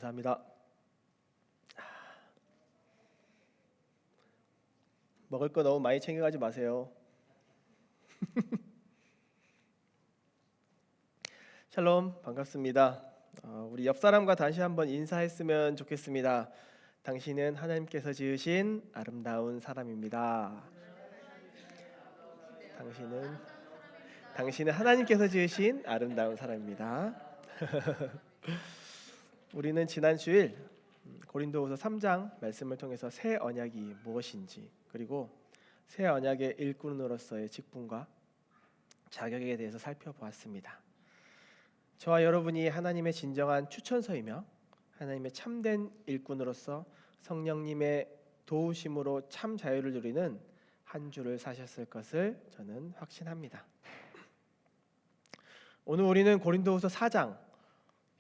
감사합니다. 먹을 거 너무 많이 챙겨가지 마세요. 샬롬, 반갑습니다. 우리 옆 사람과 다시 한번 인사했으면 좋겠습니다. 당신은 하나님께서 지으신 아름다운 사람입니다. 당신은 하나님께서 지으신 아름다운 사람입니다. 우리는 지난 주일 고린도후서 3장 말씀을 통해서 새 언약이 무엇인지, 그리고 새 언약의 일꾼으로서의 직분과 자격에 대해서 살펴보았습니다. 저와 여러분이 하나님의 진정한 추천서이며 하나님의 참된 일꾼으로서 성령님의 도우심으로 참 자유를 누리는 한 주를 사셨을 것을 저는 확신합니다. 오늘 우리는 고린도후서 4장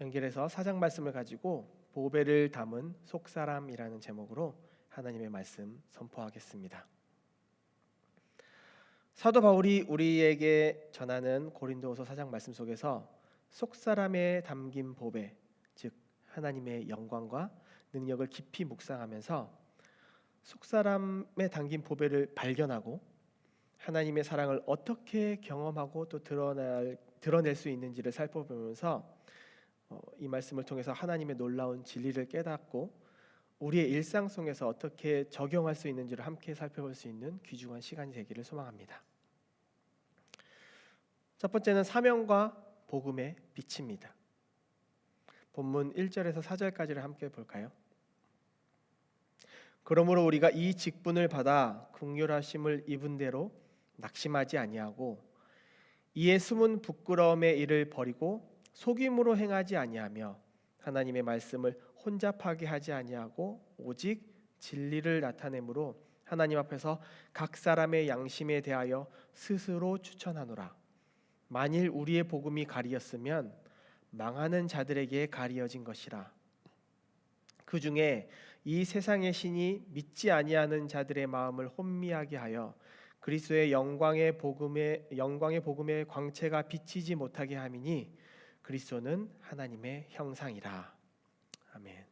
연결해서 4장 말씀을 가지고 보배를 담은 속사람이라는 제목으로 하나님의 말씀 선포하겠습니다. 사도 바울이 우리에게 전하는 고린도후서 4장 말씀 속에서 속사람에 담긴 보배, 즉 하나님의 영광과 능력을 깊이 묵상하면서 속사람에 담긴 보배를 발견하고 하나님의 사랑을 어떻게 경험하고 또 드러낼 수 있는지를 살펴보면서 이 말씀을 통해서 하나님의 놀라운 진리를 깨닫고 우리의 일상 속에서 어떻게 적용할 수 있는지를 함께 살펴볼 수 있는 귀중한 시간이 되기를 소망합니다. 첫 번째는 사명과 복음의 빛입니다. 본문 1절에서 4절까지를 함께 볼까요? 그러므로 우리가 이 직분을 받아 긍휼하심을 입은 대로 낙심하지 아니하고 이에 숨은 부끄러움의 일을 버리고 속임으로 행하지 아니하며 하나님의 말씀을 혼잡하게 하지 아니하고 오직 진리를 나타내므로 하나님 앞에서 각 사람의 양심에 대하여 스스로 추천하노라. 만일 우리의 복음이 가리었으면 망하는 자들에게 가리어진 것이라. 그 중에 이 세상의 신이 믿지 아니하는 자들의 마음을 혼미하게 하여 그리스도의 영광의 복음의 광채가 비치지 못하게 함이니 그리스도는 하나님의 형상이라. 아멘.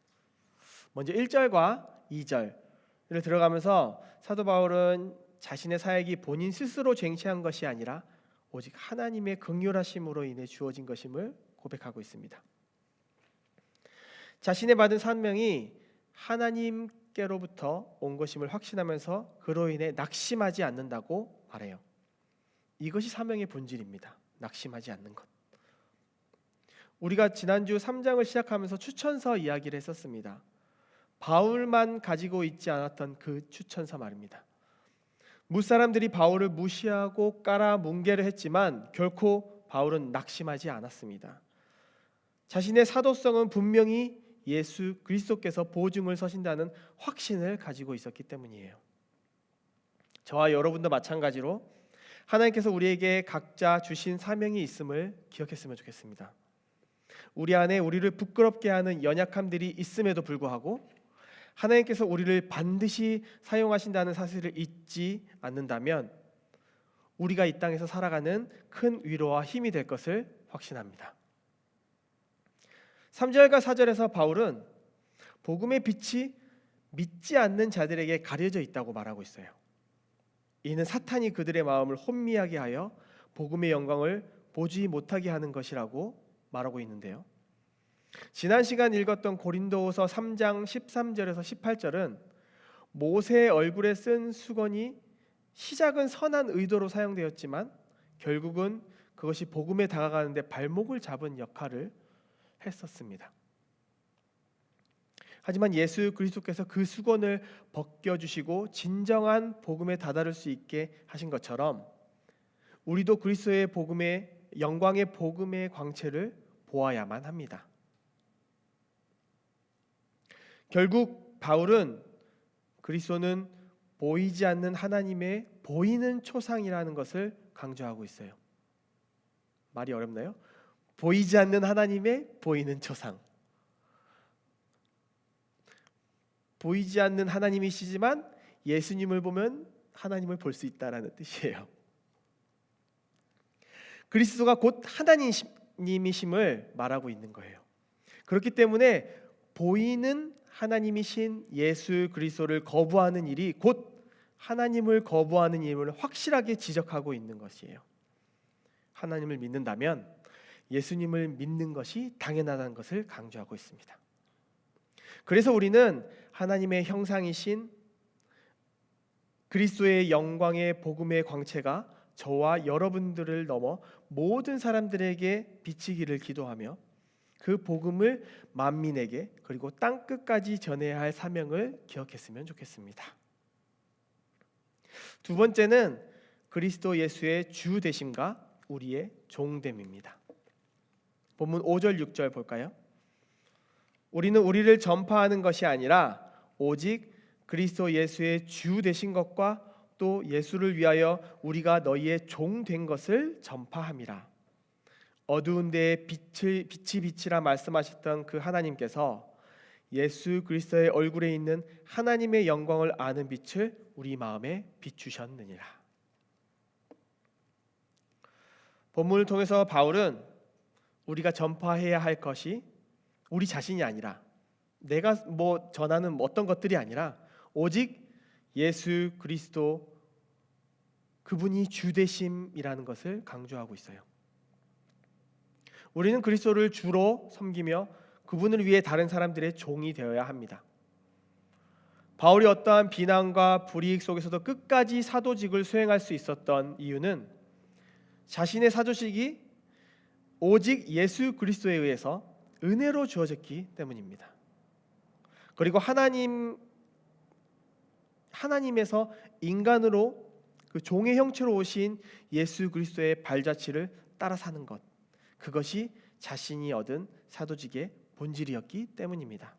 먼저 1절과 2절을 들어가면서 사도 바울은 자신의 사역이 본인 스스로 쟁취한 것이 아니라 오직 하나님의 긍휼하심으로 인해 주어진 것임을 고백하고 있습니다. 자신의 받은 사명이 하나님께로부터 온 것임을 확신하면서 그로 인해 낙심하지 않는다고 말해요. 이것이 사명의 본질입니다. 낙심하지 않는 것. 우리가 지난주 3장을 시작하면서 추천서 이야기를 했었습니다. 바울만 가지고 있지 않았던 그 추천서 말입니다. 무사람들이 바울을 무시하고 깔아뭉개려 했지만 결코 바울은 낙심하지 않았습니다. 자신의 사도성은 분명히 예수 그리스도께서 보증을 서신다는 확신을 가지고 있었기 때문이에요. 저와 여러분도 마찬가지로 하나님께서 우리에게 각자 주신 사명이 있음을 기억했으면 좋겠습니다. 우리 안에 우리를 부끄럽게 하는 연약함들이 있음에도 불구하고 하나님께서 우리를 반드시 사용하신다는 사실을 잊지 않는다면 우리가 이 땅에서 살아가는 큰 위로와 힘이 될 것을 확신합니다. 3절과 4절에서 바울은 복음의 빛이 믿지 않는 자들에게 가려져 있다고 말하고 있어요. 이는 사탄이 그들의 마음을 혼미하게 하여 복음의 영광을 보지 못하게 하는 것이라고 말하고 있는데요. 지난 시간 읽었던 고린도후서 3장 13절에서 18절은 모세의 얼굴에 쓴 수건이 시작은 선한 의도로 사용되었지만 결국은 그것이 복음에 다가가는데 발목을 잡은 역할을 했었습니다. 하지만 예수 그리스도께서 그 수건을 벗겨주시고 진정한 복음에 다다를 수 있게 하신 것처럼 우리도 그리스도의 복음의 영광의 복음의 광채를 보아야만 합니다. 결국 바울은 그리스도는 보이지 않는 하나님의 보이는 초상이라는 것을 강조하고 있어요. 말이 어렵나요? 보이지 않는 하나님의 보이는 초상. 보이지 않는 하나님이시지만 예수님을 보면 하나님을 볼 수 있다라는 뜻이에요. 그리스도가 곧 하나님이심을 말하고 있는 거예요. 그렇기 때문에 보이는 하나님이신 예수 그리스도를 거부하는 일이 곧 하나님을 거부하는 일을 확실하게 지적하고 있는 것이에요. 하나님을 믿는다면 예수님을 믿는 것이 당연하다는 것을 강조하고 있습니다. 그래서 우리는 하나님의 형상이신 그리스도의 영광의 복음의 광채가 저와 여러분들을 넘어 모든 사람들에게 비치기를 기도하며 그 복음을 만민에게 그리고 땅 끝까지 전해야 할 사명을 기억했으면 좋겠습니다. 두 번째는 그리스도 예수의 주 되심과 우리의 종됨입니다. 본문 5절 6절 볼까요? 우리는 우리를 전파하는 것이 아니라 오직 그리스도 예수의 주 되신 것과 또 예수를 위하여 우리가 너희의 종 된 것을 전파함이라. 어두운 데에 빛이라 말씀하셨던 그 하나님께서 예수 그리스도의 얼굴에 있는 하나님의 영광을 아는 빛을 우리 마음에 비추셨느니라. 본문을 통해서 바울은 우리가 전파해야 할 것이 우리 자신이 아니라 내가 전하는 어떤 것들이 아니라 오직 예수 그리스도 그분이 주되심이라는 것을 강조하고 있어요. 우리는 그리스도를 주로 섬기며 그분을 위해 다른 사람들의 종이 되어야 합니다. 바울이 어떠한 비난과 불이익 속에서도 끝까지 사도직을 수행할 수 있었던 이유는 자신의 사도직이 오직 예수 그리스도에 의해서 은혜로 주어졌기 때문입니다. 그리고 하나님에서 인간으로 그 종의 형체로 오신 예수 그리스도의 발자취를 따라 사는 것, 그것이 자신이 얻은 사도직의 본질이었기 때문입니다.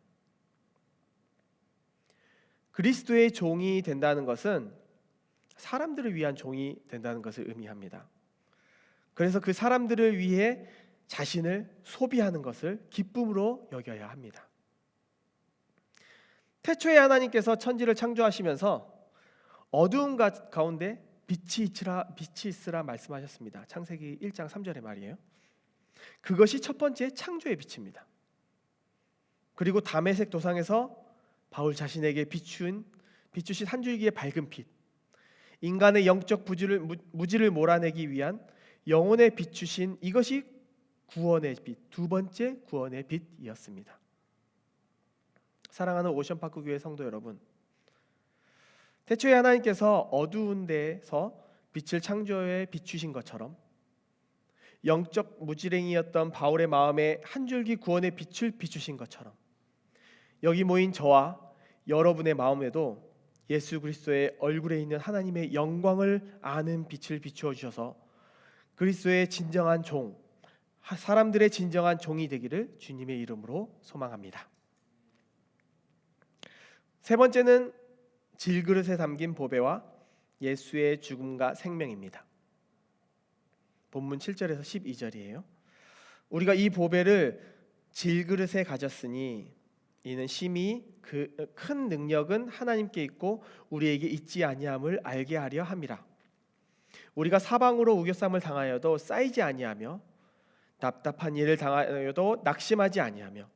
그리스도의 종이 된다는 것은 사람들을 위한 종이 된다는 것을 의미합니다. 그래서 그 사람들을 위해 자신을 소비하는 것을 기쁨으로 여겨야 합니다. 태초에 하나님께서 천지를 창조하시면서 어두운 가운데 빛이 있으라 말씀하셨습니다. 창세기 1장 3절의 말이에요. 그것이 첫 번째 창조의 빛입니다. 그리고 다메섹 도상에서 바울 자신에게 비추신 한 줄기의 밝은 빛, 인간의 영적 무지를 몰아내기 위한 영혼의 비추신 이것이 구원의 빛, 두 번째 구원의 빛이었습니다. 사랑하는 오션파크 교회 성도 여러분, 태초에 하나님께서 어두운 데서 빛을 창조해 비추신 것처럼 영적 무지랭이였던 바울의 마음에 한 줄기 구원의 빛을 비추신 것처럼 여기 모인 저와 여러분의 마음에도 예수 그리스도의 얼굴에 있는 하나님의 영광을 아는 빛을 비추어 주셔서 그리스도의 진정한 종, 사람들의 진정한 종이 되기를 주님의 이름으로 소망합니다. 세 번째는 질그릇에 담긴 보배와 예수의 죽음과 생명입니다. 본문 7절에서 12절이에요. 우리가 이 보배를 질그릇에 가졌으니 이는 심히 그 큰 능력은 하나님께 있고 우리에게 있지 아니함을 알게 하려 함이라. 우리가 사방으로 우겨쌈을 당하여도 쌓이지 아니하며 답답한 일을 당하여도 낙심하지 아니하며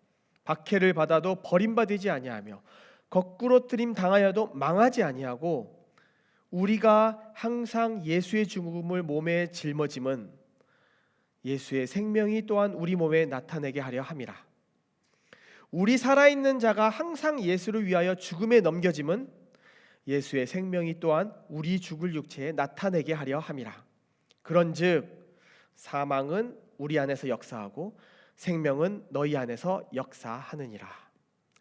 박해를 받아도 버림받지 아니하며 거꾸로 트림 당하여도 망하지 아니하고 우리가 항상 예수의 죽음을 몸에 짊어짐은 예수의 생명이 또한 우리 몸에 나타내게 하려 함이라. 우리 살아있는 자가 항상 예수를 위하여 죽음에 넘겨짐은 예수의 생명이 또한 우리 죽을 육체에 나타내게 하려 함이라. 그런즉 사망은 우리 안에서 역사하고 생명은 너희 안에서 역사하느니라.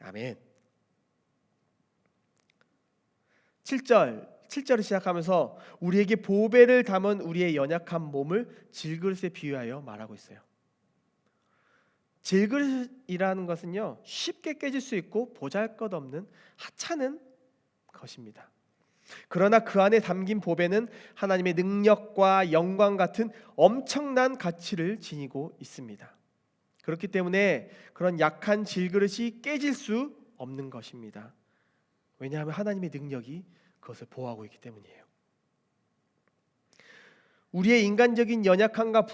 아멘. 7절을 시작하면서 우리에게 보배를 담은 우리의 연약한 몸을 질그릇에 비유하여 말하고 있어요. 질그릇이라는 것은요, 쉽게 깨질 수 있고 보잘것없는 하찮은 것입니다. 그러나 그 안에 담긴 보배는 하나님의 능력과 영광 같은 엄청난 가치를 지니고 있습니다. 그렇기 때문에 그런 약한 질그릇이 깨질 수 없는 것입니다. 왜냐하면 하나님의 능력이 그것을 보호하고 있기 때문이에요. 우리의 인간적인 연약함과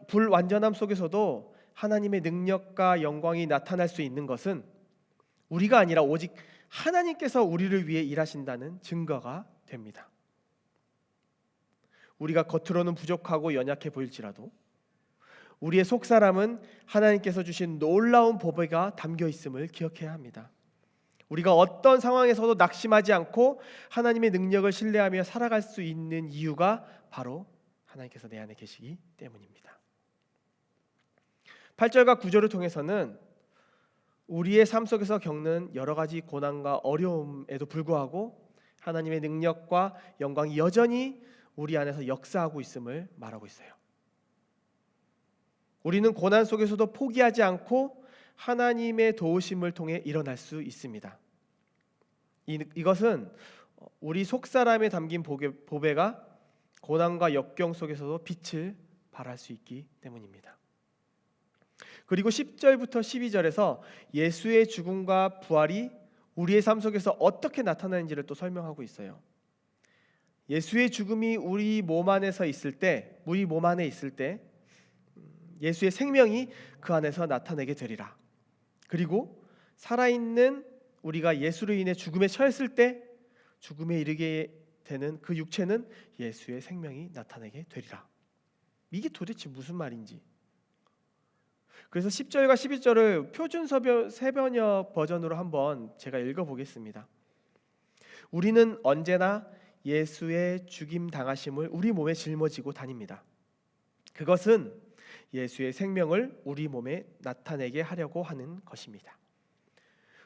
불완전함 속에서도 하나님의 능력과 영광이 나타날 수 있는 것은 우리가 아니라 오직 하나님께서 우리를 위해 일하신다는 증거가 됩니다. 우리가 겉으로는 부족하고 연약해 보일지라도 우리의 속사람은 하나님께서 주신 놀라운 보배가 담겨 있음을 기억해야 합니다. 우리가 어떤 상황에서도 낙심하지 않고 하나님의 능력을 신뢰하며 살아갈 수 있는 이유가 바로 하나님께서 내 안에 계시기 때문입니다. 8절과 9절을 통해서는 우리의 삶 속에서 겪는 여러 가지 고난과 어려움에도 불구하고 하나님의 능력과 영광이 여전히 우리 안에서 역사하고 있음을 말하고 있어요. 우리는 고난 속에서도 포기하지 않고 하나님의 도우심을 통해 일어날 수 있습니다. 이것은 우리 속사람에 담긴 보배가 고난과 역경 속에서도 빛을 발할 수 있기 때문입니다. 그리고 10절부터 12절에서 예수의 죽음과 부활이 우리의 삶 속에서 어떻게 나타나는지를 또 설명하고 있어요. 예수의 죽음이 우리 몸 안에 있을 때 예수의 생명이 그 안에서 나타내게 되리라. 그리고 살아있는 우리가 예수로 인해 죽음에 처했을 때 죽음에 이르게 되는 그 육체는 예수의 생명이 나타내게 되리라. 이게 도대체 무슨 말인지. 그래서 10절과 11절을 표준 세번역 버전으로 한번 제가 읽어보겠습니다. 우리는 언제나 예수의 죽임 당하심을 우리 몸에 짊어지고 다닙니다. 그것은 예수의 생명을 우리 몸에 나타내게 하려고 하는 것입니다.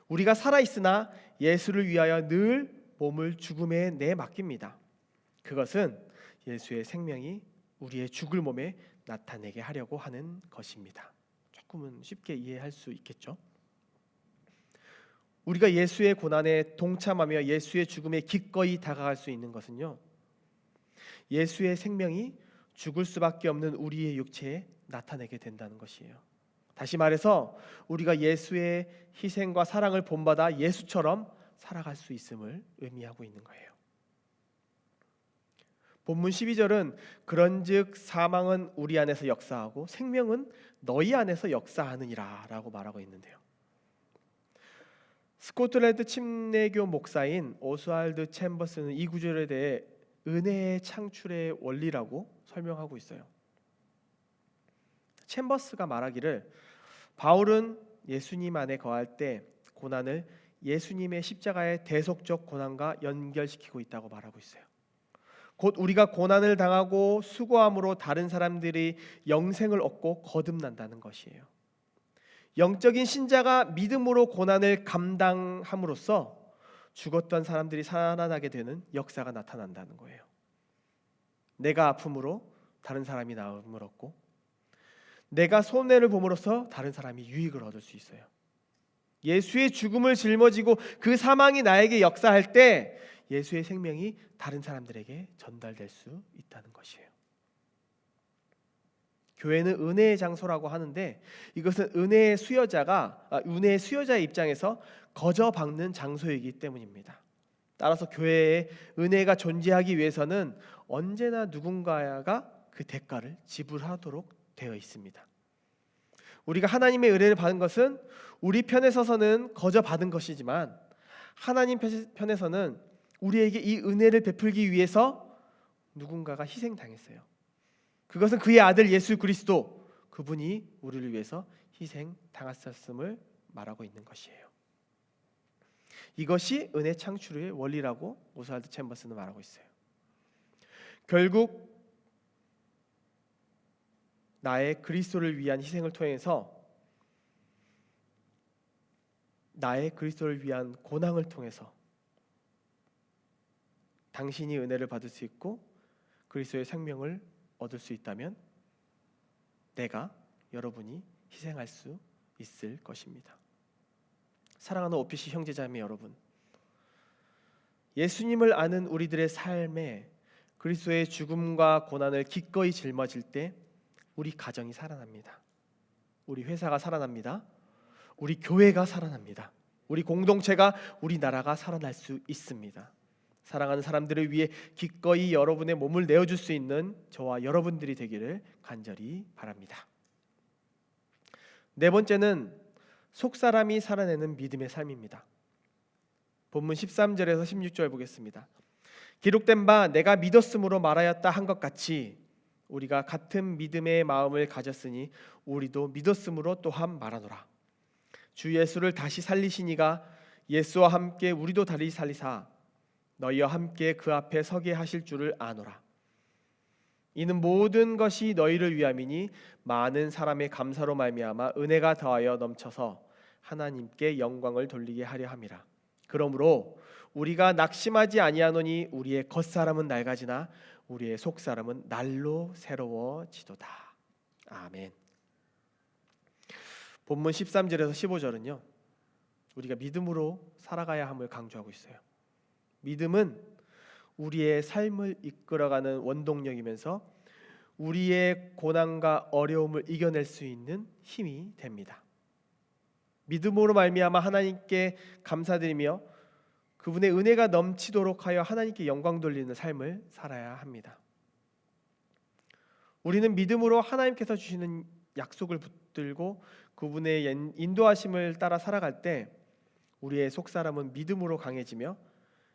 우리가 살아있으나 예수를 위하여 늘 몸을 죽음에 내맡깁니다. 그것은 예수의 생명이 우리의 죽을 몸에 나타내게 하려고 하는 것입니다. 조금은 쉽게 이해할 수 있겠죠? 우리가 예수의 고난에 동참하며 예수의 죽음에 기꺼이 다가갈 수 있는 것은요, 예수의 생명이 죽을 수밖에 없는 우리의 육체에 나타내게 된다는 것이에요. 다시 말해서 우리가 예수의 희생과 사랑을 본받아 예수처럼 살아갈 수 있음을 의미하고 있는 거예요. 본문 12절은 그런즉 사망은 우리 안에서 역사하고 생명은 너희 안에서 역사하느니라 라고 말하고 있는데요. 스코틀랜드 침례교 목사인 오스왈드 챔버스는 이 구절에 대해 은혜의 창출의 원리라고 설명하고 있어요. 챔버스가 말하기를 바울은 예수님 안에 거할 때 고난을 예수님의 십자가의 대속적 고난과 연결시키고 있다고 말하고 있어요. 곧 우리가 고난을 당하고 수고함으로 다른 사람들이 영생을 얻고 거듭난다는 것이에요. 영적인 신자가 믿음으로 고난을 감당함으로써 죽었던 사람들이 살아나게 되는 역사가 나타난다는 거예요. 내가 아픔으로 다른 사람이 나음을 얻고 내가 손해를 봄으로써 다른 사람이 유익을 얻을 수 있어요. 예수의 죽음을 짊어지고 그 사망이 나에게 역사할 때 예수의 생명이 다른 사람들에게 전달될 수 있다는 것이에요. 교회는 은혜의 장소라고 하는데 이것은 은혜의 수여자의 입장에서 거저 받는 장소이기 때문입니다. 따라서 교회에 은혜가 존재하기 위해서는 언제나 누군가가 그 대가를 지불하도록 되어 있습니다. 우리가 하나님의 은혜를 받은 것은 우리 편에 서서는 거저 받은 것이지만 하나님 편에서는 우리에게 이 은혜를 베풀기 위해서 누군가가 희생당했어요. 그것은 그의 아들 예수 그리스도, 그분이 우리를 위해서 희생당하셨음을 말하고 있는 것이에요. 이것이 은혜 창출의 원리라고 오스왈드 챔버스는 말하고 있어요. 결국 나의 그리스도를 위한 희생을 통해서 나의 그리스도를 위한 고난을 통해서 당신이 은혜를 받을 수 있고 그리스도의 생명을 얻을 수 있다면 내가 여러분이 희생할 수 있을 것입니다. 사랑하는 OPC 형제자매 여러분, 예수님을 아는 우리들의 삶에 그리스도의 죽음과 고난을 기꺼이 짊어질 때 우리 가정이 살아납니다. 우리 회사가 살아납니다. 우리 교회가 살아납니다. 우리 공동체가, 우리 나라가 살아날 수 있습니다. 사랑하는 사람들을 위해 기꺼이 여러분의 몸을 내어줄 수 있는 저와 여러분들이 되기를 간절히 바랍니다. 네 번째는 속사람이 살아내는 믿음의 삶입니다. 본문 13절에서 16절 보겠습니다. 기록된 바 내가 믿었으므로 말하였다 한 것 같이 우리가 같은 믿음의 마음을 가졌으니 우리도 믿었으므로 또한 말하노라. 주 예수를 다시 살리시니가 예수와 함께 우리도 다시 살리사 너희와 함께 그 앞에 서게 하실 줄을 아노라. 이는 모든 것이 너희를 위함이니 많은 사람의 감사로 말미암아 은혜가 더하여 넘쳐서 하나님께 영광을 돌리게 하려 함이라. 그러므로 우리가 낙심하지 아니하노니 우리의 겉사람은 낡아지나 우리의 속사람은 날로 새로워지도다. 아멘. 본문 13절에서 15절은요, 우리가 믿음으로 살아가야 함을 강조하고 있어요. 믿음은 우리의 삶을 이끌어가는 원동력이면서 우리의 고난과 어려움을 이겨낼 수 있는 힘이 됩니다. 믿음으로 말미암아 하나님께 감사드리며 그분의 은혜가 넘치도록 하여 하나님께 영광 돌리는 삶을 살아야 합니다. 우리는 믿음으로 하나님께서 주시는 약속을 붙들고 그분의 인도하심을 따라 살아갈 때 우리의 속사람은 믿음으로 강해지며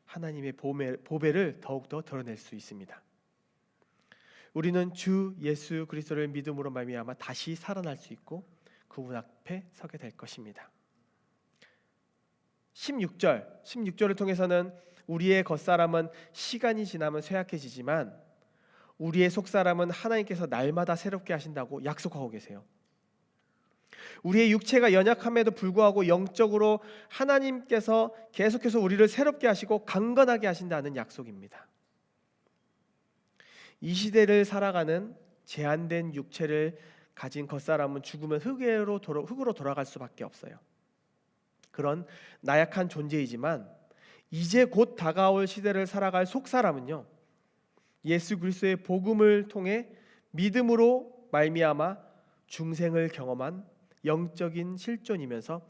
하나님의 보배를 더욱더 드러낼 수 있습니다. 우리는 주 예수 그리스도를 믿음으로 말미암아 다시 살아날 수 있고 그분 앞에 서게 될 것입니다. 16절을 통해서는 우리의 겉사람은 시간이 지나면 쇠약해지지만 우리의 속사람은 하나님께서 날마다 새롭게 하신다고 약속하고 계세요. 우리의 육체가 연약함에도 불구하고 영적으로 하나님께서 계속해서 우리를 새롭게 하시고 강건하게 하신다는 약속입니다. 이 시대를 살아가는 제한된 육체를 가진 겉사람은 죽으면 흙으로 돌아갈 수밖에 없어요. 그런 나약한 존재이지만 이제 곧 다가올 시대를 살아갈 속사람은요, 예수 그리스도의 복음을 통해 믿음으로 말미암아 중생을 경험한 영적인 실존이면서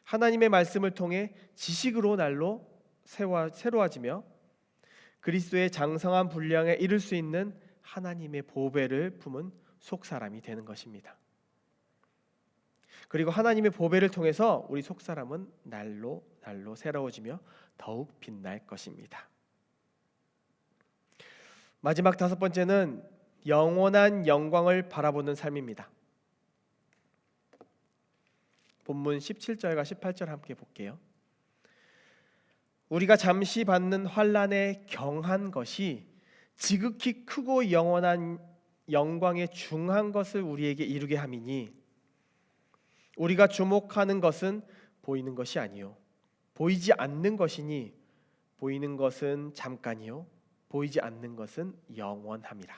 하나님의 말씀을 통해 지식으로 날로 새로워지며 그리스도의 장성한 분량에 이를 수 있는 하나님의 보배를 품은 속사람이 되는 것입니다. 그리고 하나님의 보배를 통해서 우리 속사람은 날로 새로워지며 더욱 빛날 것입니다. 마지막 다섯 번째는 영원한 영광을 바라보는 삶입니다. 본문 17절과 18절 함께 볼게요. 우리가 잠시 받는 환난에 경한 것이 지극히 크고 영원한 영광에 중한 것을 우리에게 이루게 함이니 우리가 주목하는 것은 보이는 것이 아니요 보이지 않는 것이니 보이는 것은 잠깐이요 보이지 않는 것은 영원함이라.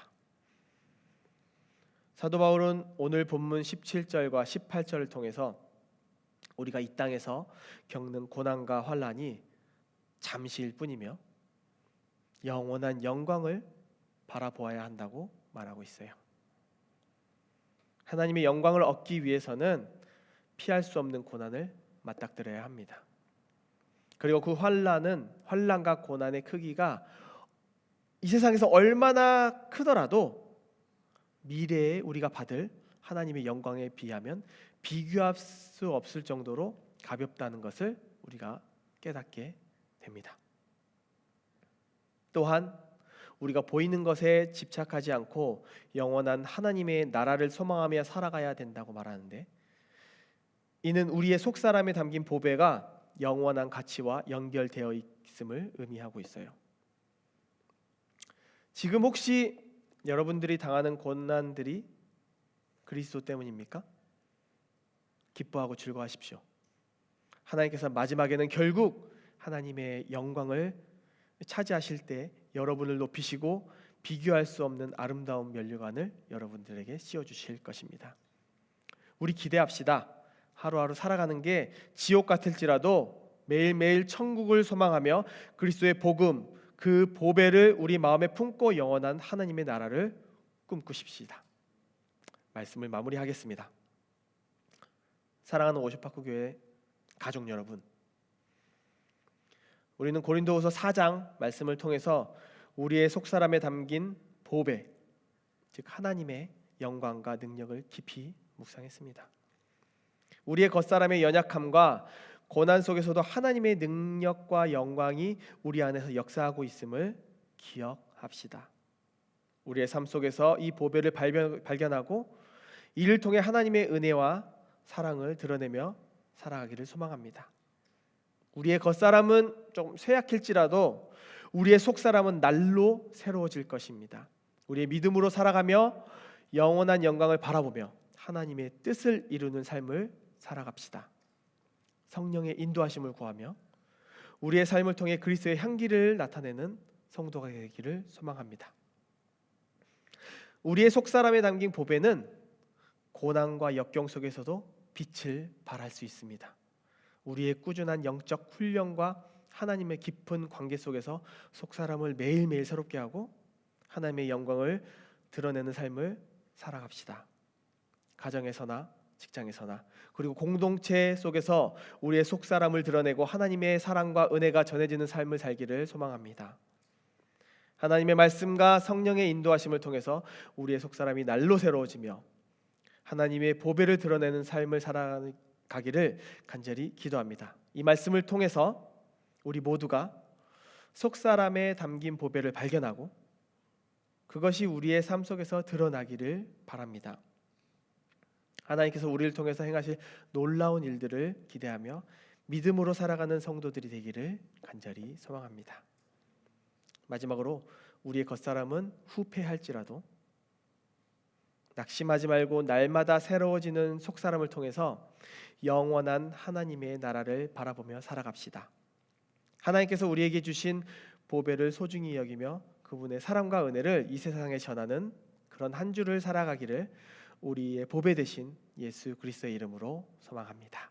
사도 바울은 오늘 본문 17절과 18절을 통해서 우리가 이 땅에서 겪는 고난과 환난이 잠시일 뿐이며 영원한 영광을 바라보아야 한다고 말하고 있어요. 하나님의 영광을 얻기 위해서는 피할 수 없는 고난을 맞닥뜨려야 합니다. 그리고 그 환난과 고난의 크기가 이 세상에서 얼마나 크더라도 미래에 우리가 받을 하나님의 영광에 비하면 비교할 수 없을 정도로 가볍다는 것을 우리가 깨닫게 됩니다. 또한 우리가 보이는 것에 집착하지 않고 영원한 하나님의 나라를 소망하며 살아가야 된다고 말하는데, 이는 우리의 속사람에 담긴 보배가 영원한 가치와 연결되어 있음을 의미하고 있어요. 지금 혹시 여러분들이 당하는 고난들이 그리스도 때문입니까? 기뻐하고 즐거워하십시오. 하나님께서 마지막에는 결국 하나님의 영광을 차지하실 때 여러분을 높이시고 비교할 수 없는 아름다운 면류관을 여러분들에게 씌워주실 것입니다. 우리 기대합시다. 하루하루 살아가는 게 지옥 같을지라도 매일매일 천국을 소망하며 그리스도의 복음, 그 보배를 우리 마음에 품고 영원한 하나님의 나라를 꿈꾸십시다. 말씀을 마무리하겠습니다. 사랑하는 오십파크 교회 가족 여러분, 우리는 고린도후서 4장 말씀을 통해서 우리의 속사람에 담긴 보배, 즉 하나님의 영광과 능력을 깊이 묵상했습니다. 우리의 겉사람의 연약함과 고난 속에서도 하나님의 능력과 영광이 우리 안에서 역사하고 있음을 기억합시다. 우리의 삶 속에서 이 보배를 발견하고 이를 통해 하나님의 은혜와 사랑을 드러내며 살아가기를 소망합니다. 우리의 겉사람은 좀 쇠약할지라도 우리의 속사람은 날로 새로워질 것입니다. 우리의 믿음으로 살아가며 영원한 영광을 바라보며 하나님의 뜻을 이루는 삶을 살아갑시다. 성령의 인도하심을 구하며 우리의 삶을 통해 그리스도의 향기를 나타내는 성도가 되기를 소망합니다. 우리의 속사람에 담긴 보배는 고난과 역경 속에서도 빛을 발할 수 있습니다. 우리의 꾸준한 영적 훈련과 하나님의 깊은 관계 속에서 속사람을 매일매일 새롭게 하고 하나님의 영광을 드러내는 삶을 살아갑시다. 가정에서나 직장에서나 그리고 공동체 속에서 우리의 속사람을 드러내고 하나님의 사랑과 은혜가 전해지는 삶을 살기를 소망합니다. 하나님의 말씀과 성령의 인도하심을 통해서 우리의 속사람이 날로 새로워지며 하나님의 보배를 드러내는 삶을 살아가기를 간절히 기도합니다. 이 말씀을 통해서 우리 모두가 속사람에 담긴 보배를 발견하고 그것이 우리의 삶 속에서 드러나기를 바랍니다. 하나님께서 우리를 통해서 행하실 놀라운 일들을 기대하며 믿음으로 살아가는 성도들이 되기를 간절히 소망합니다. 마지막으로 우리의 겉사람은 후패할지라도 낙심하지 말고 날마다 새로워지는 속사람을 통해서 영원한 하나님의 나라를 바라보며 살아갑시다. 하나님께서 우리에게 주신 보배를 소중히 여기며 그분의 사랑과 은혜를 이 세상에 전하는 그런 한 주를 살아가기를 우리의 보배 되신 예수 그리스도의 이름으로 소망합니다.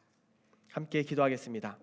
함께 기도하겠습니다.